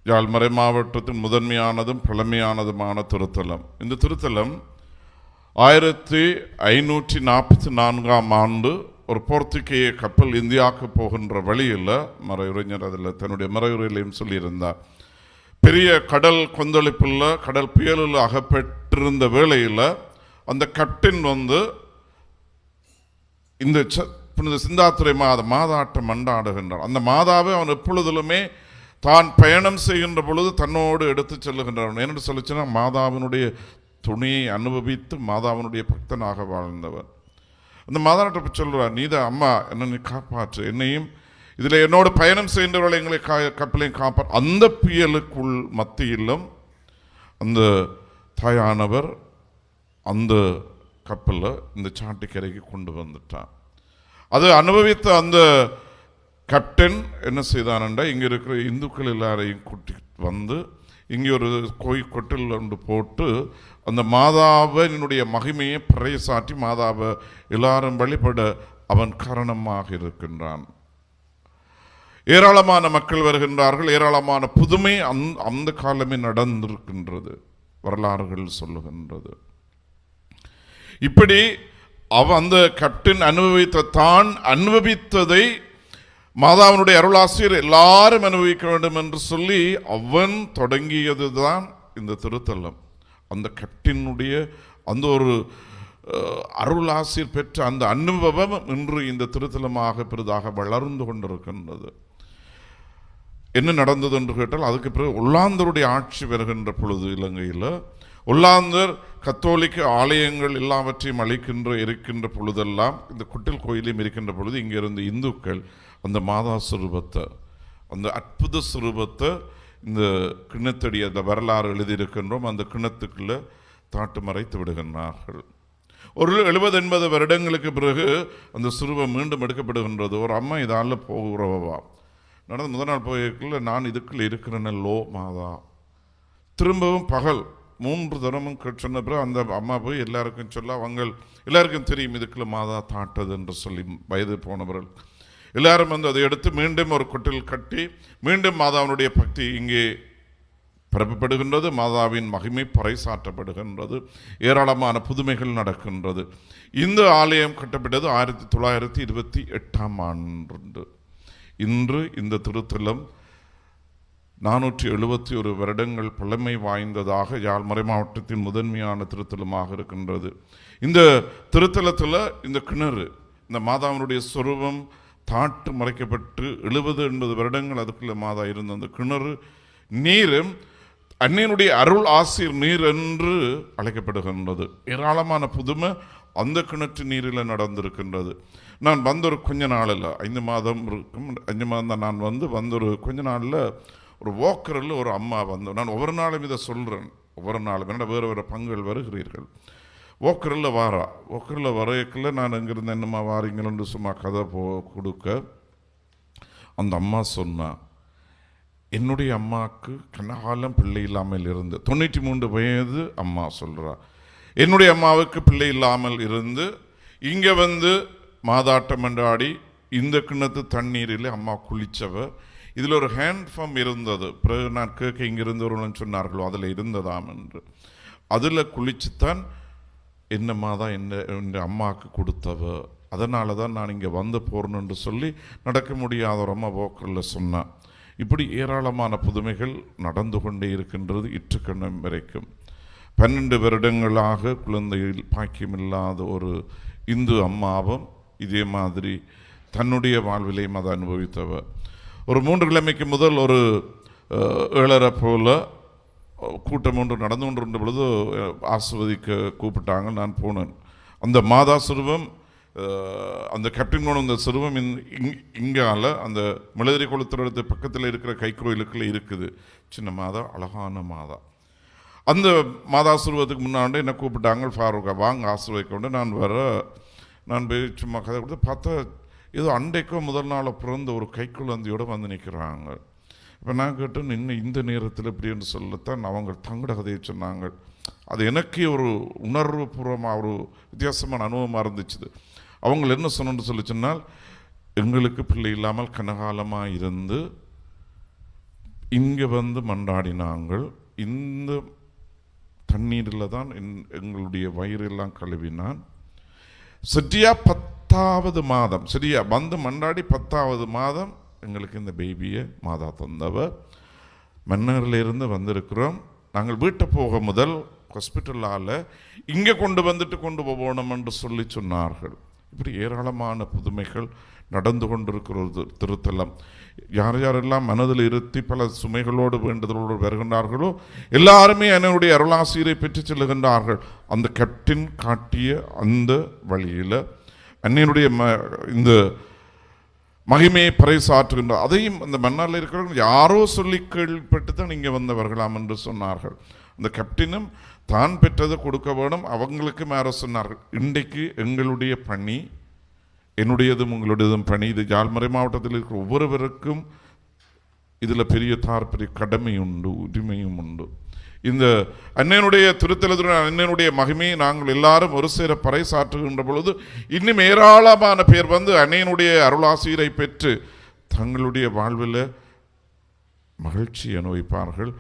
யாழ்மறை மாவட்டத்தின் முதன்மையானதும் பழமையானதுமான திருத்தலம். இந்த திருத்தலம் 1544ஆம் ஆண்டு ஒரு போர்த்துகேய கப்பல் இந்தியாவுக்கு போகின்ற வழியில் மறையுரைஞர் அதில் தன்னுடைய மறையுரையிலையும் சொல்லியிருந்தார். பெரிய கடல் கொந்தளிப்புள்ள கடல் புயலில் அகப்பட்டிருந்த வேளையில் அந்த கேப்டன் இந்த சிந்தாத்துறை மாதாட்டம் மண்டாடுகின்றான். அந்த மாதாவை அவன் எப்பொழுதிலுமே தான் பயணம் செய்கின்ற பொழுது தன்னோடு எடுத்து செல்லுகின்றவன். என்று சொல்லிச்சுன்னா மாதாவினுடைய துணியை அனுபவித்து மாதாவினுடைய பக்தனாக வாழ்ந்தவன். அந்த மாதாட்ட சொல்கிறார், நீதான் அம்மா என்ன நீ காப்பாற்று, என்னையும் இதில் என்னோட பயணம் செய்கின்றவர்களை எங்களை கப்பலையும் காப்பாற்று. அந்த புயலுக்குள் மத்தியிலும் அந்த தாயானவர் அந்த கப்பலை இந்த சாட்டுக்கரைக்கு கொண்டு வந்துட்டான். அது அனுபவித்த அந்த கேப்டன் என்ன செய்தான்டா, இங்கே இருக்கிற இந்துக்கள் எல்லாரையும் கூட்டிட்டு வந்து இங்கே ஒரு கொட்டில் ஒன்று போட்டு அந்த மாதாவினுடைய மகிமையை பறைசாற்றி மாதாவை எல்லாரும் வழிபட அவன் காரணமாக இருக்கின்றான். ஏராளமான மக்கள் வருகின்றார்கள். ஏராளமான புதுமை அந்த காலமே நடந்திருக்கின்றது, வரலாறுகள் சொல்லுகின்றது. இப்படி அந்த கேப்டன் தான் அனுபவித்ததை மாதாவினுடைய அருளாசிரியர் எல்லாரும் அனுபவிக்க வேண்டும் என்று சொல்லி அவன் தொடங்கியது தான் இந்த திருத்தலம். அந்த கேப்டனுடைய அந்த ஒரு அருளாசிரியர் பெற்ற அந்த அனுபவம் இன்று இந்த திருத்தலமாக பெரிதாக வளர்ந்து கொண்டிருக்கின்றது. என்ன நடந்தது என்று கேட்டால், அதுக்கு பிறகு ஒல்லாந்தருடைய ஆட்சி வருகின்ற பொழுது இலங்கையில் ஒல்லாந்தர் கத்தோலிக்க ஆலயங்கள் எல்லாவற்றையும் இருக்கின்ற பொழுதெல்லாம் இந்த குட்டில் கோயிலையும் இருக்கின்ற பொழுது இங்கிருந்து இந்துக்கள் அந்த மாதா சுரூபத்தை, அந்த அற்புத சுரூபத்தை இந்த கிண்ணத்தடி அந்த வரலாறு எழுதியிருக்கின்றோம், அந்த கிண்ணத்துக்குள்ளே தாட்டு மறைத்து விடுகின்றார்கள். ஒரு 70-80 வருடங்களுக்கு பிறகு அந்த சுரூபம் மீண்டும் எடுக்கப்படுகின்றது. ஒரு அம்மா இதால் போகிறவா நடந்து முதல் நாள் போயிருக்கல, நான் இதுக்குள்ள இருக்கிறேன்னல்லோ மாதா. திரும்பவும் பகல் 3 தரமும் சொன்ன பிறகு அந்த அம்மா போய் எல்லாருக்கும் சொல்ல, அவங்க எல்லாருக்கும் தெரியும் இதுக்குள்ள மாதா தாட்டது என்று சொல்லி வயது போனவர்கள் எல்லாரும் அதை எடுத்து மீண்டும் ஒரு கொட்டில் கட்டி மீண்டும் மாதாவினுடைய பக்தி இங்கே பரப்பப்படுகின்றது. மாதாவின் மகிமை பறைசாற்றப்படுகின்றது. ஏராளமான புதுமைகள் நடக்கின்றது. இந்த ஆலயம் கட்டப்பட்டது 1928ஆம் ஆண்டு. இன்று இந்த திருத்தலம் 471 வருடங்கள் பழமை வாய்ந்ததாக யாழ்மறை மாவட்டத்தின் முதன்மையான திருத்தலமாக இருக்கின்றது. இந்த திருத்தலத்தில் இந்த கிணறு, இந்த மாதாவினுடைய சொரூபம் தாட்டு மறைக்கப்பட்டு 70-80 வருடங்கள் அதுக்குள்ள மாதா இருந்த அந்த கிணறு நீரும் அன்னையினுடைய அருள் ஆசிர் நீர் என்று அழைக்கப்படுகின்றது. ஏராளமான புதுமை அந்த கிணற்று நீரில் நடந்திருக்கின்றது. நான் ஒரு கொஞ்ச நாளில் 5 மாதம் இருக்கும், 5 மாதம் தான் நான் ஒரு கொஞ்ச நாளில் ஒரு வாக்கரில் ஒரு அம்மா நான் ஒவ்வொரு நாளும் இதை சொல்கிறேன், ஒவ்வொரு நாளும் என்னோட வேறு வேறு பங்குகள் வருகிறீர்கள். வாக்கரில் வரையக்குள்ள நான் இங்கிருந்து என்னம்மா வாரீங்களன்னு சும்மா கதை கொடுக்க அந்த அம்மா சொன்னா, என்னுடைய அம்மாவுக்கு கனகாலம் பிள்ளை இல்லாமல் இருந்து 93 வயது அம்மா சொல்கிறா, என்னுடைய அம்மாவுக்கு பிள்ளை இல்லாமல் இருந்து இங்கே மாதாட்டம் என்றாடி இந்த கிண்ணத்து தண்ணீரில் அம்மா குளித்தவ. இதில் ஒரு ஹேண்ட் பம்ப் இருந்தது. பிறகு நான் கேட்க இங்கிருந்து ஒருவன் சொன்னார்களோ அதில் இருந்ததாம் என்று. அதில் குளிச்சுத்தான் என்னம்மா தான் என் அம்மாவுக்கு கொடுத்தவ, அதனால தான் நான் இங்கே போகிறேன்னு சொல்லி நடக்க முடியாத ஒரு அம்மா போக்கரில் சொன்னான். இப்படி ஏராளமான புதுமைகள் நடந்து கொண்டே இருக்கின்றது இற்றுக்கண்ணம் வரைக்கும். 12 வருடங்களாக குழந்தையில் பாக்கியமில்லாத ஒரு இந்து அம்மாவும் இதே மாதிரி தன்னுடைய வாழ்விலையும் அதை அனுபவித்தவர். ஒரு 3 கிழமைக்கு முதல் ஒரு 7:30 போல் கூட்டம் ஒன்று நடந்து கொண்டிருந்த பொழுது ஆசிர்வதிக்க கூப்பிட்டாங்க. நான் போனேன். அந்த மாதா சுரூபம், அந்த கேப்டன் கொண்டு வந்த சுரூபம் இங்கால அந்த மிளதிரி கொளுத்துறது பக்கத்தில் இருக்கிற கைக்கோயிலுக்குள்ள இருக்குது. சின்ன மாதா, அழகான மாதா. அந்த மாதா சுரூபத்துக்கு முன்னாடி என்ன கூப்பிட்டாங்க, ஃபாரூக்கா வாங்க ஆசிர்வதிக்க கொண்டு. நான் போய் சும்மா கதை கொடுத்து பார்த்தா ஏதோ அண்டைக்கோ முதல் நாளை பிறந்த ஒரு கைக்குழந்தையோடு நிற்கிறாங்க. இப்போ நான் கேட்டேன், இன்னும் இந்த நேரத்தில் இப்படின்னு சொல்லத்தான் அவங்க தங்கட கதையை சொன்னாங்க. அது எனக்கே ஒரு உணர்வு பூர்வமாக ஒரு வித்தியாசமான அனுபவமாக இருந்துச்சு. அவங்க என்ன சொன்னு சொல்லி சொன்னால், எங்களுக்கு பிள்ளை இல்லாமல் கனகாலமாக இருந்து இங்கே வந்து மன்றாடினாங்கள். இந்த தண்ணீரில் தான் எங்களுடைய வயிறெல்லாம் கழுவினான். சரியா 10வது மாதம், சரியா வந்து மன்றாடி 10வது மாதம் எங்களுக்கு இந்த பேபியை மாதா தந்தவர். மன்னரிலிருந்து வந்திருக்கிறோம். நாங்கள் வீட்டை போக முதல் ஹாஸ்பிட்டலால் இங்கே கொண்டு வந்துட்டு கொண்டு போகணும் என்று சொல்லி சொன்னார்கள். இப்படி ஏராளமான புதுமைகள் நடந்து கொண்டிருக்கிற ஒரு திருத்தலம். யார் யாரெல்லாம் மனதில் இருத்தி பல சுமைகளோடு வேண்டுதலோடு வருகின்றார்களோ எல்லாருமே என்னுடைய அருளாசிரியரை பெற்று செல்லுகின்றார்கள். அந்த கேப்டன் காட்டிய அந்த வழியில் அன்னையினுடைய இந்த மகிமையை பறைசாற்றுகின்றார். அதையும் அந்த மன்னால் இருக்கிறவர்கள் யாரோ சொல்லி கேள்விப்பட்டு தான் இங்கே வந்தவர்களாம் என்று சொன்னார்கள். அந்த கேப்டனும் தான் பெற்றதை கொடுக்க வேணும், அவங்களுக்கு மேற சொன்னார்கள். இன்றைக்கு எங்களுடைய பணி, என்னுடையதும் உங்களுடையதும் பணி, இது யாழ்மறை மாவட்டத்தில் இருக்கிற ஒவ்வொருவருக்கும் இதில் பெரிய கடமை உண்டு, உரிமையும் உண்டு. இந்த அன்னையனுடைய திருத்தலத்துடன் அன்னையனுடைய மகிமையை நாங்கள் எல்லாரும் ஒரு சேர பறைசாற்றுகின்ற பொழுது இன்னும் ஏராளமான பேர் வந்து அன்னையனுடைய அருளாசிரியரை பெற்று தங்களுடைய வாழ்வில் மகிழ்ச்சி அனுபவிப்பார்கள்.